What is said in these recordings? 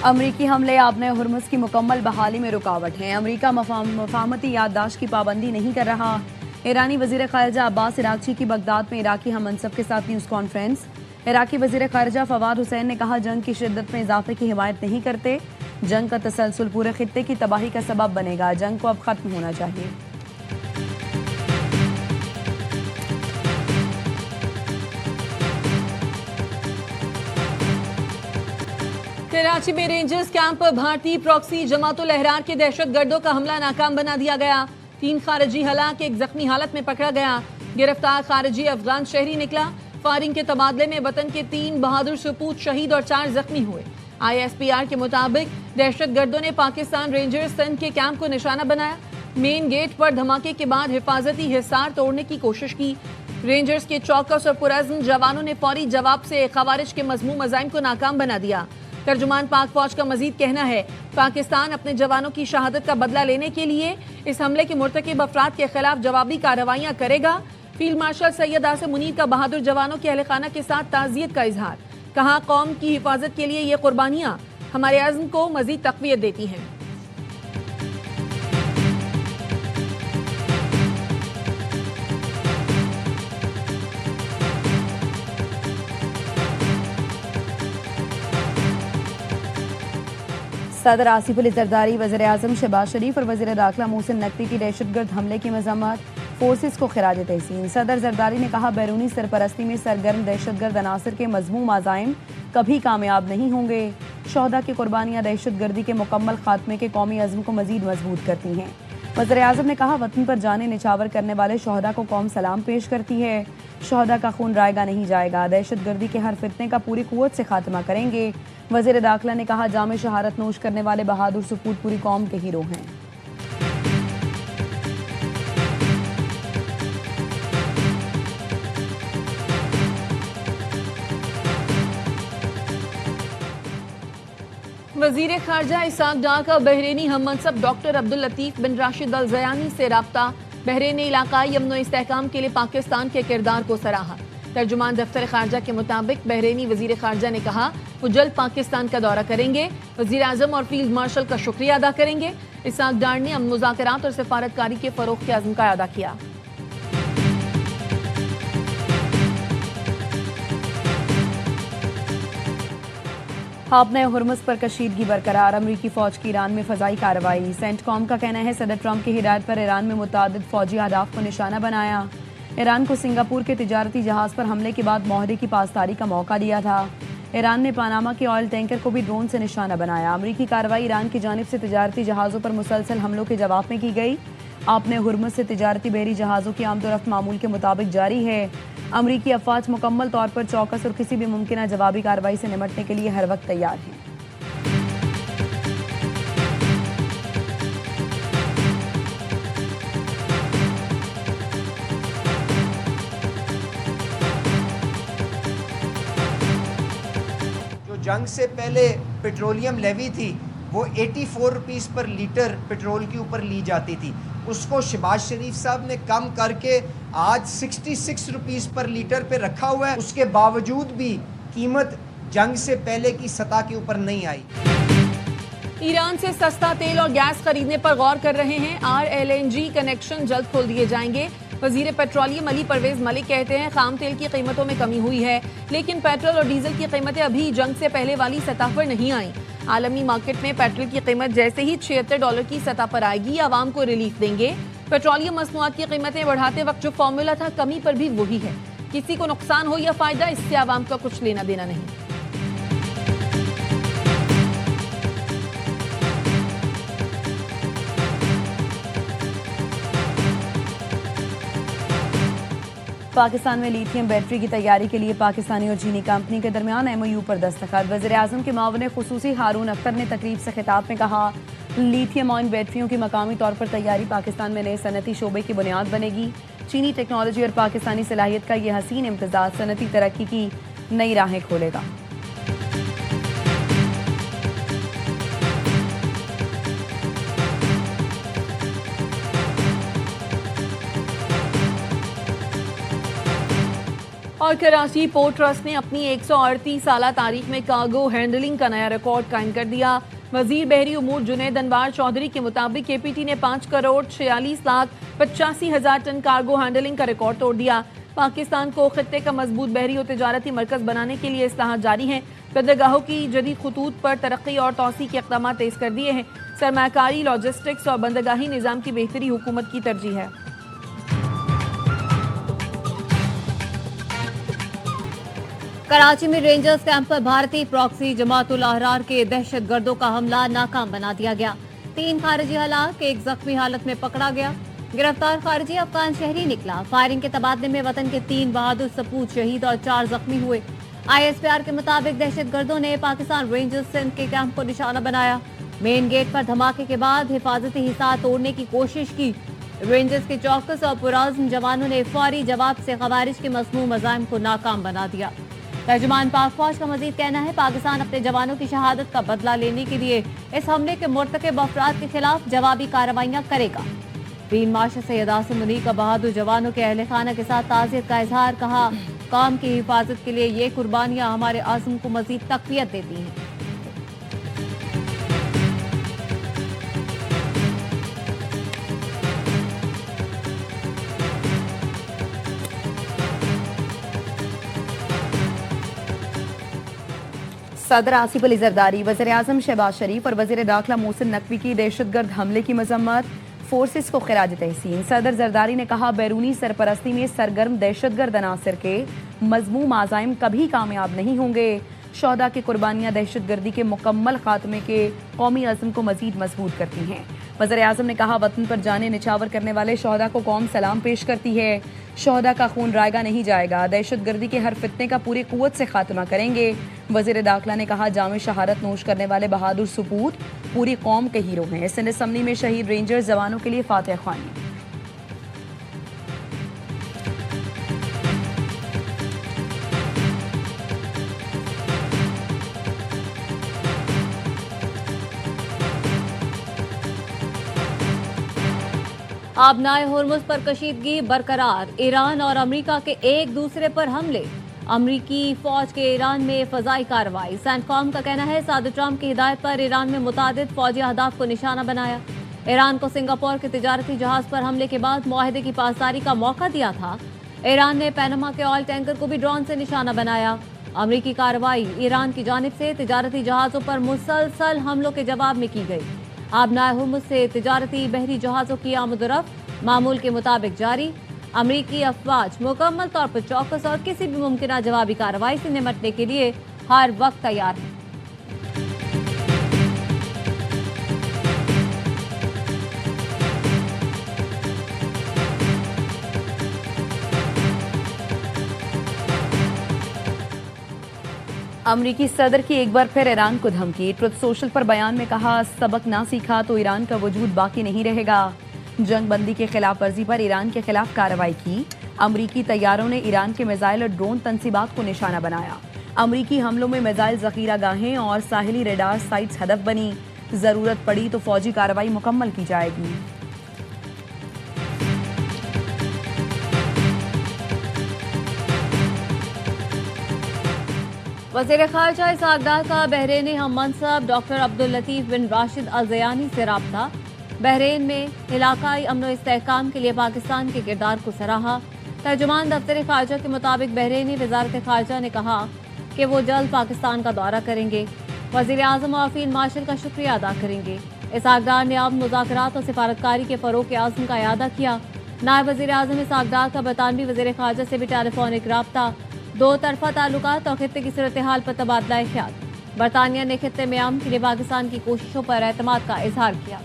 امریکی حملے آبِ ہرمز کی مکمل بحالی میں رکاوٹ ہیں۔ امریکہ مفاہمتی یادداشت کی پابندی نہیں کر رہا۔ ایرانی وزیر خارجہ عباس عراقچی کی بغداد میں عراقی ہم منصب کے ساتھ نیوز کانفرنس۔ عراقی وزیر خارجہ فواد حسین نے کہا جنگ کی شدت میں اضافے کی حمایت نہیں کرتے۔ جنگ کا تسلسل پورے خطے کی تباہی کا سبب بنے گا۔ جنگ کو اب ختم ہونا چاہیے۔ کراچی میں رینجرز کیمپ پر بھارتی پراکسی جماعت الاحرار کے دہشت گردوں کا حملہ ناکام بنا دیا گیا۔ 3 خارجی ہلاک، 1 زخمی حالت میں پکڑا گیا۔ گرفتار خارجی افغان شہری نکلا۔ فائرنگ کے تبادلے میں وطن کے 3 بہادر سپوت شہید اور 4 زخمی ہوئے۔ ISPR کے مطابق دہشت گردوں نے پاکستان رینجرز سندھ کے کیمپ کو نشانہ بنایا۔ مین گیٹ پر دھماکے کے بعد حفاظتی حصار توڑنے کی کوشش کی۔ رینجرز کے چوکس اور پرعزم جوانوں نے فوری جواب سے خوارج کے مذموم عزائم کو ناکام بنا دیا۔ ترجمان پاک فوج کا مزید کہنا ہے پاکستان اپنے جوانوں کی شہادت کا بدلہ لینے کے لیے اس حملے کے مرتکب افراد کے خلاف جوابی کارروائیاں کرے گا۔ فیلڈ مارشل سید آصف منیر کا بہادر جوانوں کے اہل خانہ کے ساتھ تعزیت کا اظہار۔ کہا قوم کی حفاظت کے لیے یہ قربانیاں ہمارے عزم کو مزید تقویت دیتی ہیں۔ صدر آصف علی زرداری، وزیر اعظم شہباز شریف اور وزیر داخلہ محسن نقوی کی دہشت گرد حملے کی مذمت، فورسز کو خراج تحسین۔ صدر زرداری نے کہا بیرونی سرپرستی میں سرگرم دہشت گرد عناصر کے مذموم عزائم کبھی کامیاب نہیں ہوں گے۔ شہداء کی قربانیاں دہشت گردی کے مکمل خاتمے کے قومی عزم کو مزید مضبوط کرتی ہیں۔ وزیر اعظم نے کہا وطن پر جانیں نچھاور کرنے والے شہداء کو قوم سلام پیش کرتی ہے۔ شہداء کا خون رائے گا نہیں جائے گا۔ دہشت گردی کے ہر فتنے کا پوری قوت سے خاتمہ کریں گے۔ وزیر داخلہ نے کہا جام شہادت نوش کرنے والے بہادر سپوت پوری قوم کے ہیرو ہیں۔ وزیر خارجہ اسحاق ڈار کا بحرینی ہم منصب ڈاکٹر عبداللطیف بن راشد الزیانی سے رابطہ۔ بحرین نے علاقائی امن و استحکام کے لیے پاکستان کے کردار کو سراہا۔ ترجمان دفتر خارجہ کے مطابق بحرینی وزیر خارجہ نے کہا وہ جلد پاکستان کا دورہ کریں گے، وزیر اعظم اور فیلڈ مارشل کا شکریہ ادا کریں گے۔ اسحاق ڈار نے امن مذاکرات اور سفارتکاری کے فروغ کے عزم کا اعادہ کیا۔ آبِ ہرمز پر کشیدگی برقرار، امریکی فوج کی ایران میں فضائی کارروائی۔ سینٹ کام کا کہنا ہے صدر ٹرمپ کی ہدایت پر ایران میں متعدد فوجی اہداف کو نشانہ بنایا۔ ایران کو سنگاپور کے تجارتی جہاز پر حملے کے بعد معاہدے کی پاسداری کا موقع دیا تھا۔ ایران نے پاناما کے آئل ٹینکر کو بھی ڈرون سے نشانہ بنایا۔ امریکی کارروائی ایران کی جانب سے تجارتی جہازوں پر مسلسل حملوں کے جواب میں کی گئی۔ آبِ ہرمز سے تجارتی بحری جہازوں کی آمد و رفت معمول کے مطابق جاری ہے۔ امریکی افواج مکمل طور پر چوکس اور کسی بھی ممکنہ جوابی کارروائی سے نمٹنے کے لیے ہر وقت تیار ہیں۔ جو جنگ سے پہلے پیٹرولیم لیوی تھی وہ 84 روپیز پر لیٹر پیٹرول کے اوپر لی جاتی تھی، اس کو شہباز شریف صاحب نے کم کر کے آج 66 روپیز پر لیٹر پہ رکھا ہوا ہے۔ اس کے باوجود بھی قیمت جنگ سے پہلے کی سطح کے اوپر نہیں آئی۔ ایران سے سستا تیل اور گیس خریدنے پر غور کر رہے ہیں۔ RLNG کنیکشن جلد کھول دیے جائیں گے۔ وزیر پیٹرولیم علی پرویز ملک کہتے ہیں خام تیل کی قیمتوں میں کمی ہوئی ہے، لیکن پیٹرول اور ڈیزل کی قیمتیں ابھی جنگ سے پہلے والی سطح پر نہیں آئیں۔ عالمی مارکیٹ میں پیٹرول کی قیمت جیسے ہی $76 کی سطح پر آئے گی عوام کو ریلیف دیں گے۔ پیٹرولیم مصنوعات کی قیمتیں بڑھاتے وقت جو فارمولا تھا کمی پر بھی وہی ہے، کسی کو نقصان ہو یا فائدہ اس سے عوام کا کچھ لینا دینا نہیں۔ پاکستان میں لیتھیم بیٹری کی تیاری کے لیے پاکستانی اور چینی کمپنی کے درمیان MOU پر دستخط۔ وزیر اعظم کے معاون خصوصی ہارون اختر نے تقریب سے خطاب میں کہا لیتھیم آئن بیٹریوں کی مقامی طور پر تیاری پاکستان میں نئے صنعتی شعبے کی بنیاد بنے گی۔ چینی ٹیکنالوجی اور پاکستانی صلاحیت کا یہ حسین امتزاج صنعتی ترقی کی نئی راہیں کھولے گا۔ اور کراچی پورٹ ٹرسٹ نے اپنی 138 سالہ تاریخ میں کارگو ہینڈلنگ کا نیا ریکارڈ قائم کر دیا۔ وزیر بحری امور جنید انوار چودھری کے مطابق کے پی ٹی نے 5,46,85,000 ٹن کارگو ہینڈلنگ کا ریکارڈ توڑ دیا۔ پاکستان کو خطے کا مضبوط بحری و تجارتی مرکز بنانے کے لیے اصلاحات جاری ہیں۔ بندرگاہوں کی جدید خطوط پر ترقی اور توسیع کے اقدامات تیز کر دیے ہیں۔ سرمایہ کاری، لاجسٹکس اور بندرگاہی نظام کی بہتری حکومت کی ترجیح ہے۔ کراچی میں رینجرز کیمپ پر بھارتی پراکسی جماعت الاحرار کے دہشت گردوں کا حملہ ناکام بنا دیا گیا۔ 3 خارجی ہلاک، 1 زخمی حالت میں پکڑا گیا۔ گرفتار خارجی افغان شہری نکلا۔ فائرنگ کے تبادلے میں وطن کے 3 بہادر سپوت شہید اور 4 زخمی ہوئے۔ ISPR کے مطابق دہشت گردوں نے پاکستان رینجرز سندھ کے کیمپ کو نشانہ بنایا۔ مین گیٹ پر دھماکے کے بعد حفاظتی حصار توڑنے کی کوشش کی۔ رینجرز کے چوکس اور پرعزم جوانوں نے فوری جواب سے خوارج کے مذموم عزائم کو ناکام بنا دیا۔ ترجمان پاک فوج کا مزید کہنا ہے پاکستان اپنے جوانوں کی شہادت کا بدلہ لینے کے لیے اس حملے کے مرتکب افراد کے خلاف جوابی کارروائیاں کرے گا۔ فیلڈ مارشل سید عاصم منیر کا بہادر جوانوں کے اہل خانہ کے ساتھ تعزیت کا اظہار، کہا قوم کی حفاظت کے لیے یہ قربانیاں ہمارے عزم کو مزید تقویت دیتی ہیں۔ صدر آصف علی زرداری، وزیر اعظم شہباز شریف اور وزیر داخلہ محسن نقوی کی دہشت گرد حملے کی مذمت، فورسز کو خراج تحسین۔ صدر زرداری نے کہا بیرونی سرپرستی میں سرگرم دہشت گرد عناصر کے مذموم عزائم کبھی کامیاب نہیں ہوں گے۔ شہداء کی قربانیاں دہشت گردی کے مکمل خاتمے کے قومی عزم کو مزید مضبوط کرتی ہیں۔ وزیر اعظم نے کہا وطن پر جانیں نچھاور کرنے والے شہداء کو قوم سلام پیش کرتی ہے۔ شہداء کا خون رائگاں نہیں جائے گا۔ دہشت گردی کے ہر فتنے کا پوری قوت سے خاتمہ کریں گے۔ وزیر داخلہ نے کہا جام شہادت نوش کرنے والے بہادر سپوت پوری قوم کے ہیرو ہیں۔ سندھ اسمبلی میں شہید رینجرز جوانوں کے لیے فاتح خوانی۔ آبنائے ہرمز پر کشیدگی برقرار، ایران اور امریکہ کے ایک دوسرے پر حملے۔ امریکی فوج کے ایران میں فضائی کارروائی۔ سینٹ کام کا کہنا ہے صدر ٹرمپ کی ہدایت پر ایران میں متعدد فوجی اہداف کو نشانہ بنایا۔ ایران کو سنگاپور کے تجارتی جہاز پر حملے کے بعد معاہدے کی پاسداری کا موقع دیا تھا۔ ایران نے پینما کے آئل ٹینکر کو بھی ڈرون سے نشانہ بنایا۔ امریکی کارروائی ایران کی جانب سے تجارتی جہازوں پر مسلسل حملوں کے جواب میں کی گئی۔ آبنائے ہرمز سے تجارتی بحری جہازوں کی آمد و رفت معمول کے مطابق جاری۔ امریکی افواج مکمل طور پر چوکس اور کسی بھی ممکنہ جوابی کارروائی سے نمٹنے کے لیے ہر وقت تیار ہیں۔ امریکی صدر کی ایک بار پھر ایران کو دھمکی۔ ٹروتھ سوشل پر بیان میں کہا سبق نہ سیکھا تو ایران کا وجود باقی نہیں رہے گا۔ جنگ بندی کے خلاف ورزی پر ایران کے خلاف کارروائی کی۔ امریکی طیاروں نے ایران کے میزائل اور ڈرون تنصیبات کو نشانہ بنایا۔ امریکی حملوں میں میزائل ذخیرہ گاہیں اور ساحلی ریڈار سائٹس ہدف بنی۔ ضرورت پڑی تو فوجی کارروائی مکمل کی جائے گی۔ وزیر خارجہ اسحاق ڈار کا بحرینی ہم منصب ڈاکٹر عبداللطیف بن راشد الزیانی سے رابطہ۔ بحرین میں علاقائی امن و استحکام کے لیے پاکستان کے کردار کو سراہا۔ ترجمان دفتر خارجہ کے مطابق بحرینی وزارت خارجہ نے کہا کہ وہ جلد پاکستان کا دورہ کریں گے۔ وزیر اعظم اور فیلڈ مارشل کا شکریہ ادا کریں گے۔ اسحاق ڈار نے امن مذاکرات اور سفارتکاری کے فروغ کے عزم کا اعادہ کیا۔ نائب وزیر اعظم اسحاق ڈار کا برطانوی وزیر خارجہ سے بھی ٹیلی فونک رابطہ، 2 طرفہ تعلقات اور خطے کی صورتحال پر تبادلہ خیال۔ برطانیہ نے خطے میں امن کے لیے پاکستان کی کوششوں پر اعتماد کا اظہار کیا۔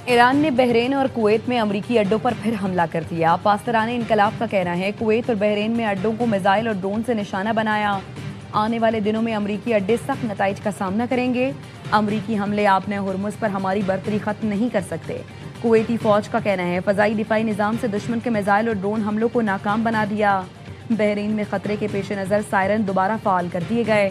ایران نے بحرین اور کویت میں امریکی اڈوں پر پھر حملہ کر دیا۔ پاسداران انقلاب کا کہنا ہے کویت اور بحرین میں اڈوں کو میزائل اور ڈرون سے نشانہ بنایا۔ آنے والے دنوں میں امریکی اڈے سخت نتائج کا سامنا کریں گے۔ امریکی حملے آبنائے ہرمز پر ہماری برتری ختم نہیں کر سکتے۔ کویتی فوج کا کہنا ہے فضائی دفاعی نظام سے دشمن کے میزائل اور ڈرون حملوں کو ناکام بنا دیا۔ بحرین میں خطرے کے پیش نظر سائرن دوبارہ فعال کر دیے گئے۔